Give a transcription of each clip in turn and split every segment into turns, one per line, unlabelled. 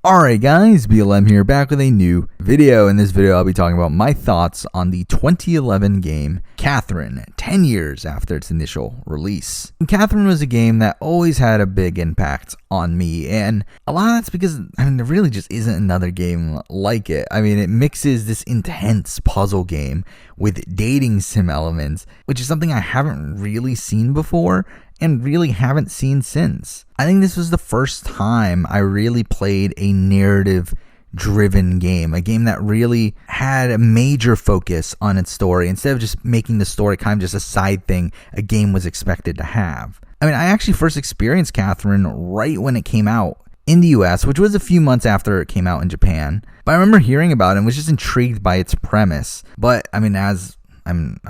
Alright guys, BLM here, back with a new video. In this video I'll be talking about my thoughts on the 2011 game Catherine, 10 years after its initial release. And Catherine was a game that always had a big impact on me, and a lot of that's because, there really just isn't another game like it. It mixes this intense puzzle game with dating sim elements, which is something I haven't really seen before, and really haven't seen since. I think this was the first time I really played a narrative-driven game, a game that really had a major focus on its story, instead of just making the story kind of just a side thing a game was expected to have. I actually first experienced Catherine right when it came out in the US, which was a few months after it came out in Japan. But I remember hearing about it and was just intrigued by its premise. But, I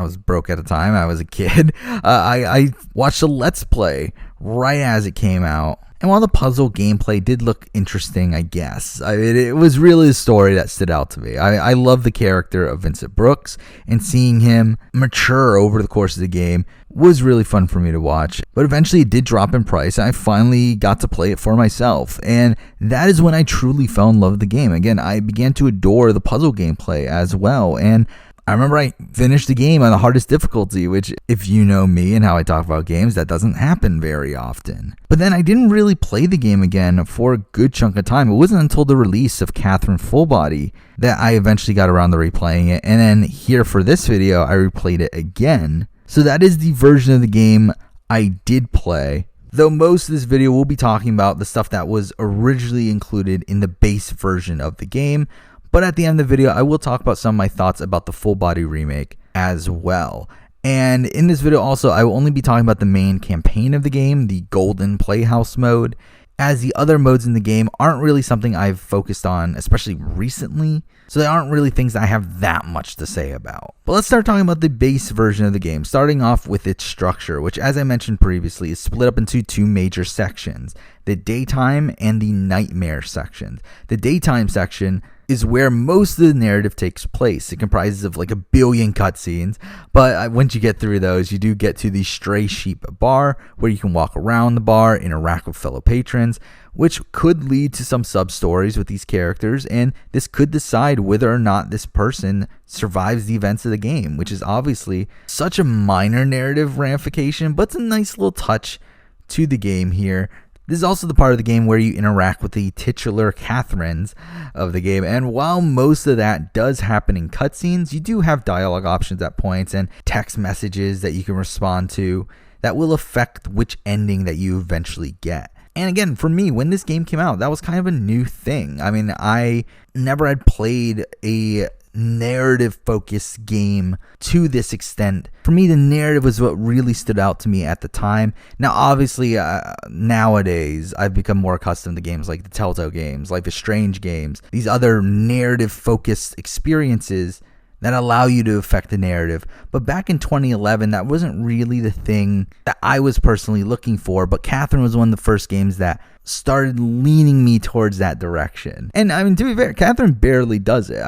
was broke at the time. I was a kid. I watched a Let's Play right as it came out. And while the puzzle gameplay did look interesting, I guess, it was really the story that stood out to me. I love the character of Vincent Brooks, and seeing him mature over the course of the game was really fun for me to watch. But eventually it did drop in price, and I finally got to play it for myself. And that is when I truly fell in love with the game. Again, I began to adore the puzzle gameplay as well. And I remember I finished the game on the hardest difficulty, which, if you know me and how I talk about games, that doesn't happen very often. But then I didn't really play the game again for a good chunk of time. It wasn't until the release of Catherine Full Body that I eventually got around to replaying it. And then here for this video, I replayed it again. So that is the version of the game I did play. Though most of this video will be talking about the stuff that was originally included in the base version of the game. But at the end of the video, I will talk about some of my thoughts about the Full Body remake as well. And in this video also, I will only be talking about the main campaign of the game, the Golden Playhouse mode, as the other modes in the game aren't really something I've focused on, especially recently. So they aren't really things that I have that much to say about. But let's start talking about the base version of the game, starting off with its structure, which, as I mentioned previously, is split up into two major sections, the daytime and the nightmare sections. The daytime section is where most of the narrative takes place. It comprises of like a billion cutscenes, but once you get through those, you do get to the Stray Sheep bar, where you can walk around the bar, interact with fellow patrons, which could lead to some sub-stories with these characters, and this could decide whether or not this person survives the events of the game, which is obviously such a minor narrative ramification, but it's a nice little touch to the game here. This is also the part of the game where you interact with the titular Catherines of the game, and while most of that does happen in cutscenes, you do have dialogue options at points and text messages that you can respond to that will affect which ending that you eventually get. And again, for me, when this game came out, that was kind of a new thing. I never had played a narrative-focused game to this extent. For me, the narrative was what really stood out to me at the time. Now, obviously, nowadays, I've become more accustomed to games like the Telltale games, Life is Strange games, these other narrative-focused experiences that allow you to affect the narrative. But back in 2011, that wasn't really the thing that I was personally looking for, but Catherine was one of the first games that started leaning me towards that direction. And to be fair, Catherine barely does it.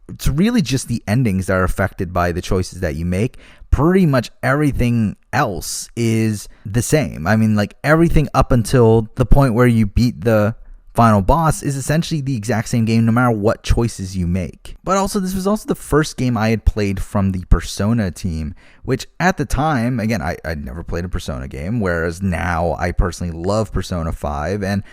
It's really just the endings that are affected by the choices that you make. Pretty much everything else is the same. Everything up until the point where you beat the final boss is essentially the exact same game no matter what choices you make. But also, this was also the first game I had played from the Persona team, which at the time, again, I'd never played a Persona game, whereas now I personally love Persona 5, and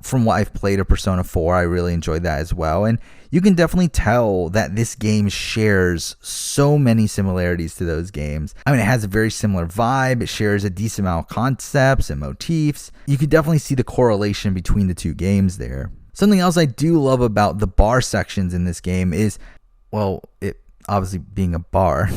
from what I've played of Persona 4, I really enjoyed that as well. And you can definitely tell that this game shares so many similarities to those games. It has a very similar vibe. It shares a decent amount of concepts and motifs. You can definitely see the correlation between the two games there. Something else I do love about the bar sections in this game is, it obviously being a bar.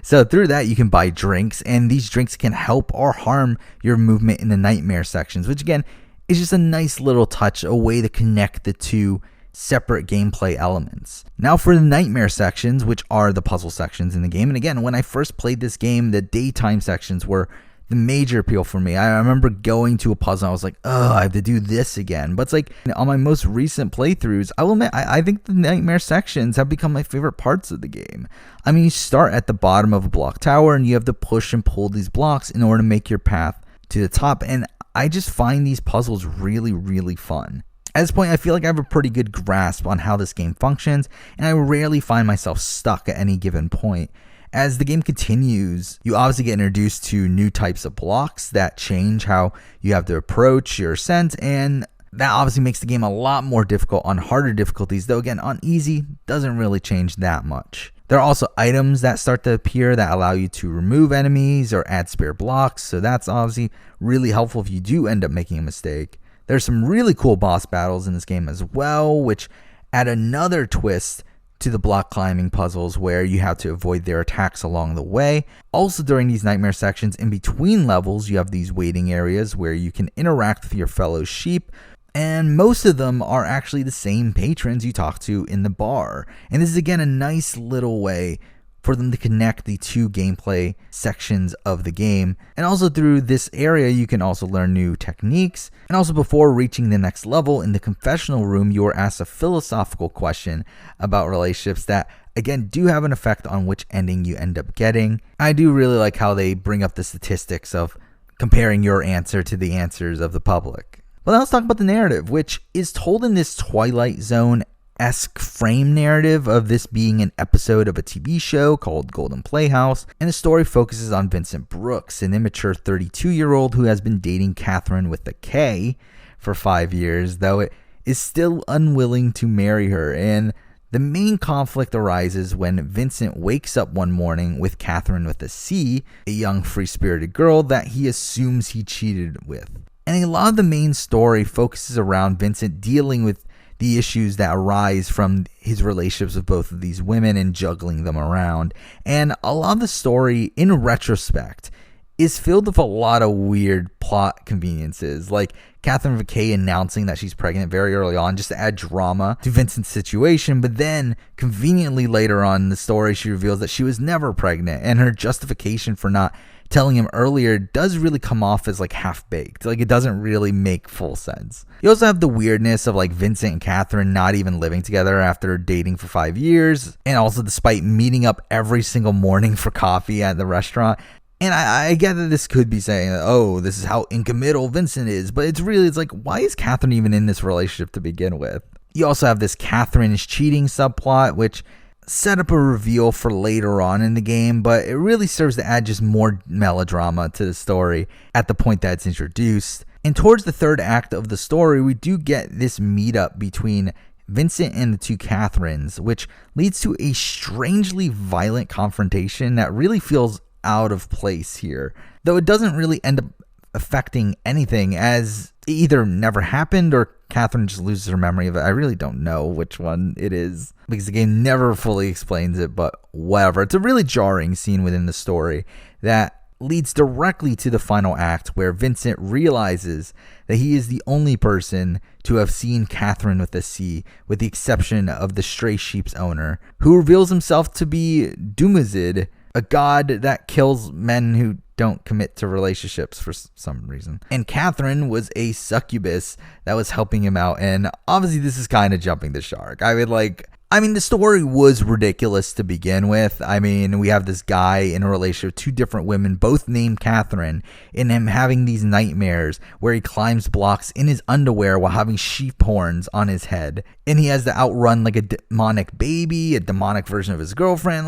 So through that, you can buy drinks, and these drinks can help or harm your movement in the nightmare sections, which again is just a nice little touch, a way to connect the two separate gameplay elements. Now for the nightmare sections, which are the puzzle sections in the game. And again, when I first played this game, the daytime sections were the major appeal for me. I remember going to a puzzle and I was like, oh, I have to do this again. But it's like, on my most recent playthroughs, I will admit, I think the nightmare sections have become my favorite parts of the game. You start at the bottom of a block tower and you have to push and pull these blocks in order to make your path to the top. And I just find these puzzles really, really fun. At this point, I feel like I have a pretty good grasp on how this game functions, and I rarely find myself stuck at any given point. As the game continues, you obviously get introduced to new types of blocks that change how you have to approach your ascent, and that obviously makes the game a lot more difficult on harder difficulties, though again, on easy, doesn't really change that much. There are also items that start to appear that allow you to remove enemies or add spare blocks, so that's obviously really helpful if you do end up making a mistake. There's some really cool boss battles in this game as well, which add another twist to the block climbing puzzles where you have to avoid their attacks along the way. Also, during these nightmare sections, in between levels, you have these waiting areas where you can interact with your fellow sheep, and most of them are actually the same patrons you talk to in the bar. And this is again a nice little way for them to connect the two gameplay sections of the game. And also through this area, you can also learn new techniques. And also before reaching the next level in the confessional room, you are asked a philosophical question about relationships that, again, do have an effect on which ending you end up getting. I do really like how they bring up the statistics of comparing your answer to the answers of the public. Well, now let's talk about the narrative, which is told in this Twilight Zone-esque frame narrative of this being an episode of a TV show called Golden Playhouse, and the story focuses on Vincent Brooks, an immature 32-year-old who has been dating Catherine with a K for 5 years, though it is still unwilling to marry her, and the main conflict arises when Vincent wakes up one morning with Catherine with a C, a young free-spirited girl that he assumes he cheated with. And a lot of the main story focuses around Vincent dealing with the issues that arise from his relationships with both of these women and juggling them around. And a lot of the story, in retrospect, is filled with a lot of weird plot conveniences, like Catherine McKay announcing that she's pregnant very early on just to add drama to Vincent's situation, but then conveniently later on in the story she reveals that she was never pregnant, and her justification for not telling him earlier does really come off as like half-baked. Like, it doesn't really make full sense. You also have the weirdness of like Vincent and Catherine not even living together after dating for 5 years, and also despite meeting up every single morning for coffee at the restaurant. And I get that this could be saying, oh, this is how incommittal Vincent is, but it's like, why is Catherine even in this relationship to begin with? You also have this Catherine is cheating subplot, which set up a reveal for later on in the game, but it really serves to add just more melodrama to the story at the point that it's introduced. And towards the third act of the story, we do get this meetup between Vincent and the two Catherines, which leads to a strangely violent confrontation that really feels out of place here, though it doesn't really end up affecting anything, as it either never happened or Catherine just loses her memory of it. I really don't know which one it is, because the game never fully explains it, but whatever. It's a really jarring scene within the story that leads directly to the final act, where Vincent realizes that he is the only person to have seen Catherine with a C, with the exception of the stray sheep's owner, who reveals himself to be Dumazid, a god that kills men who don't commit to relationships for some reason. And Catherine was a succubus that was helping him out, and obviously this is kind of jumping the shark. The story was ridiculous to begin with. We have this guy in a relationship with two different women, both named Catherine, and him having these nightmares where he climbs blocks in his underwear while having sheep horns on his head. And he has to outrun like a demonic baby, a demonic version of his girlfriend.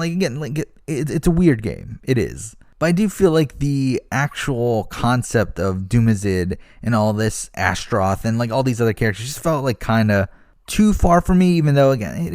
It's a weird game. It is. But I do feel like the actual concept of Dumazid and all this Ashtaroth and like all these other characters just felt like kind of too far for me, even though again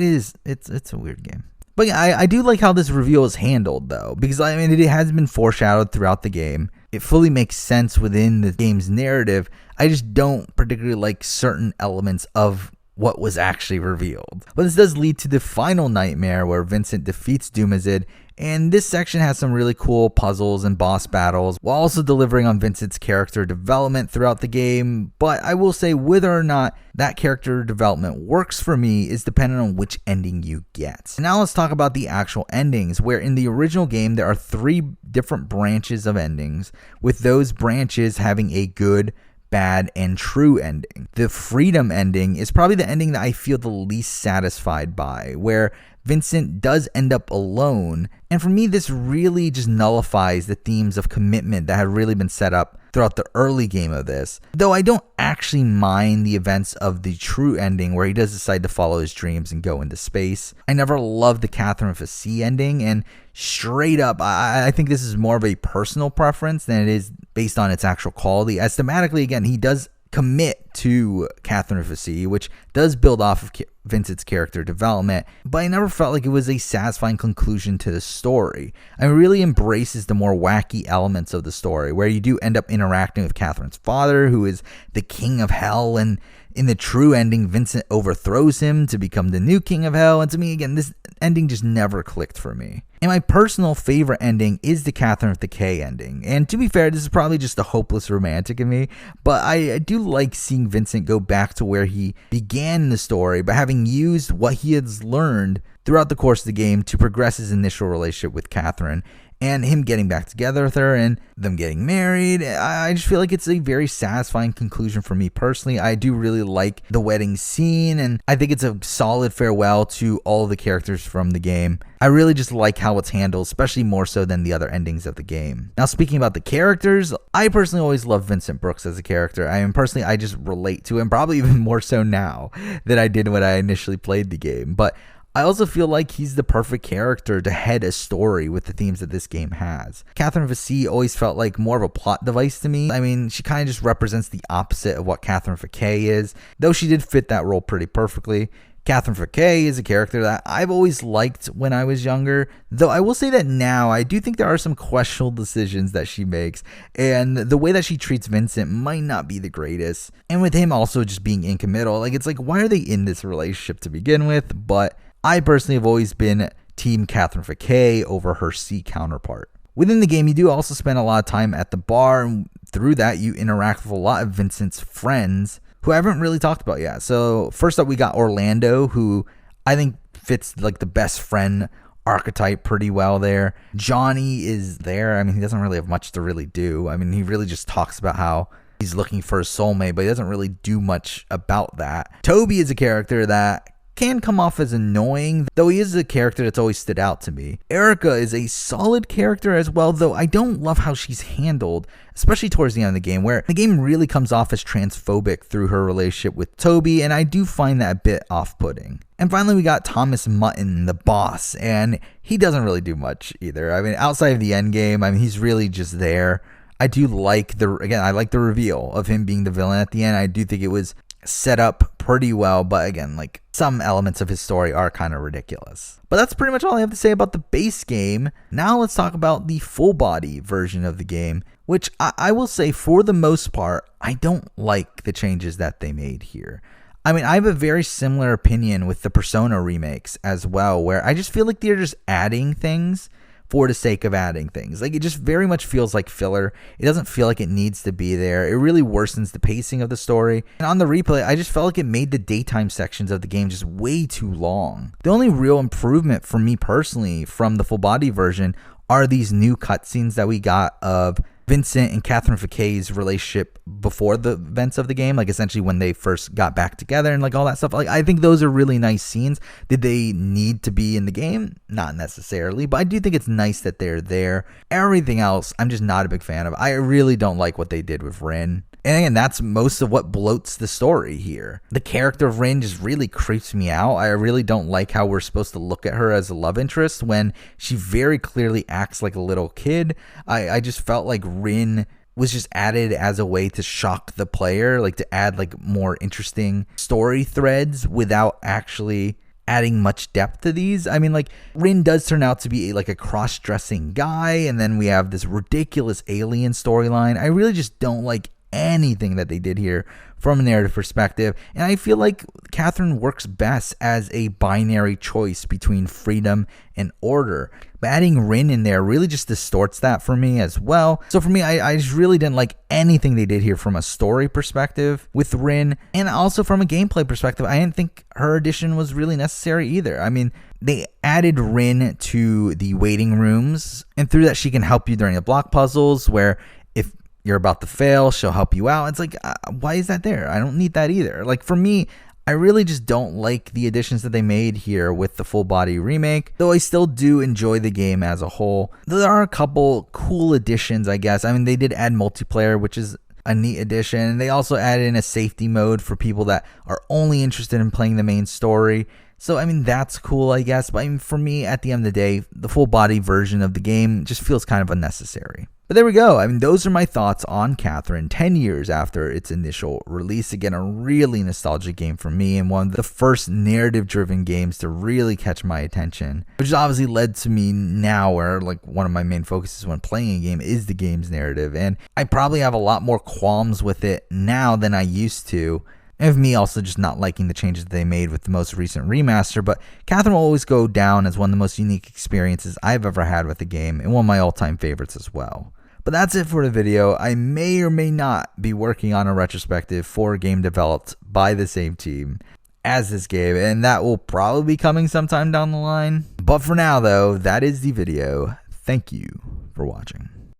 it's a weird game. But yeah, I do like how this reveal is handled though, because it has been foreshadowed throughout the game. It fully makes sense within the game's narrative. I just don't particularly like certain elements of what was actually revealed. But this does lead to the final nightmare where Vincent defeats Dumazid, and this section has some really cool puzzles and boss battles, while also delivering on Vincent's character development throughout the game. But I will say, whether or not that character development works for me is dependent on which ending you get. Now let's talk about the actual endings, where in the original game there are 3 different branches of endings, with those branches having a good, bad, and true ending. The freedom ending is probably the ending that I feel the least satisfied by, where Vincent does end up alone. And for me, this really just nullifies the themes of commitment that had really been set up throughout the early game of this. Though I don't actually mind the events of the true ending where he does decide to follow his dreams and go into space. I never loved the Catherine with a C ending, and straight up, I think this is more of a personal preference than it is based on its actual quality. As thematically, again, he does commit to Catherine with a C, which does build off of Vincent's character development, but I never felt like it was a satisfying conclusion to the story. It really embraces the more wacky elements of the story, where you do end up interacting with Catherine's father, who is the king of hell, and in the true ending, Vincent overthrows him to become the new king of hell. And to me, again, this ending just never clicked for me. And my personal favorite ending is the Catherine with the K ending. And to be fair, this is probably just a hopeless romantic in me, but I do like seeing Vincent go back to where he began the story by having used what he has learned throughout the course of the game to progress his initial relationship with Catherine, and him getting back together with her and them getting married. I just feel like it's a very satisfying conclusion for me personally. I do really like the wedding scene, and I think it's a solid farewell to all of the characters from the game. I really just like how it's handled, especially more so than the other endings of the game. Now, speaking about the characters, I personally always love Vincent Brooks as a character. I just relate to him, probably even more so now than I did when I initially played the game. But I also feel like he's the perfect character to head a story with the themes that this game has. Catherine with a C always felt like more of a plot device to me. I mean, she kind of just represents the opposite of what Catherine with a K is, though she did fit that role pretty perfectly. Catherine with a K is a character that I've always liked when I was younger, though I will say that now I do think there are some questionable decisions that she makes, and the way that she treats Vincent might not be the greatest. And with him also just being incommittal, it's like, why are they in this relationship to begin with? But I personally have always been team Catherine with a K over her C counterpart. Within the game, you do also spend a lot of time at the bar, and through that, you interact with a lot of Vincent's friends, who I haven't really talked about yet. So first up, we got Orlando, who I think fits like the best friend archetype pretty well there. Johnny is there. I mean, he doesn't really have much to really do. I mean, he really just talks about how he's looking for a soulmate, but he doesn't really do much about that. Toby is a character that can come off as annoying, though he is a character that's always stood out to me. Erica is a solid character as well, though I don't love how she's handled, especially towards the end of the game, where the game really comes off as transphobic through her relationship with Toby, and I do find that a bit off-putting. And finally, we got Thomas Mutton, the boss, and he doesn't really do much either. I mean, outside of the end game, he's really just there. I do like the reveal of him being the villain at the end. I do think it was set up pretty well, but again, some elements of his story are kind of ridiculous. But that's pretty much all I have to say about the base game. Now let's talk about the full body version of the game, which I will say, for the most part, I don't like the changes that they made here. I mean, I have a very similar opinion with the Persona remakes as well, where I just feel like they're just adding things for the sake of adding things. It just very much feels like filler. It doesn't feel like it needs to be there. It really worsens the pacing of the story. And on the replay, I just felt like it made the daytime sections of the game just way too long. The only real improvement for me personally from the full body version are these new cutscenes that we got of Vincent and Catherine with a K's relationship before the events of the game, essentially when they first got back together and all that stuff. I think those are really nice scenes. Did they need to be in the game? Not necessarily, but I do think it's nice that they're there. Everything else, I'm just not a big fan of. I really don't like what they did with Rin. And again, that's most of what bloats the story here. The character of Rin just really creeps me out. I really don't like how we're supposed to look at her as a love interest when she very clearly acts like a little kid. I just felt like Rin was just added as a way to shock the player, to add more interesting story threads without actually adding much depth to these. I mean, Rin does turn out to be a cross-dressing guy, and then we have this ridiculous alien storyline. I really just don't like anything that they did here from a narrative perspective, and I feel like Catherine works best as a binary choice between freedom and order. But adding Rin in there really just distorts that for me as well. So for me, I just really didn't like anything they did here from a story perspective with Rin, and also from a gameplay perspective, I didn't think her addition was really necessary either. I mean, they added Rin to the waiting rooms, and through that she can help you during the block puzzles, where if you're about to fail, she'll help you out. It's why is that there? I don't need that either. For me, I really just don't like the additions that they made here with the full body remake, though I still do enjoy the game as a whole. There are a couple cool additions, I guess. I mean, they did add multiplayer, which is a neat addition. They also added in a safety mode for people that are only interested in playing the main story. So, I mean, that's cool, I guess. But I mean, for me, at the end of the day, the full body version of the game just feels kind of unnecessary. But there we go. I mean, those are my thoughts on Catherine 10 years after its initial release. Again, a really nostalgic game for me and one of the first narrative-driven games to really catch my attention, which has obviously led to me now where like one of my main focuses when playing a game is the game's narrative. And I probably have a lot more qualms with it now than I used to. And of me also just not liking the changes that they made with the most recent remaster, but Catherine will always go down as one of the most unique experiences I've ever had with a game and one of my all-time favorites as well. But that's it for the video. I may or may not be working on a retrospective for a game developed by the same team as this game, and that will probably be coming sometime down the line. But for now though, that is the video. Thank you for watching.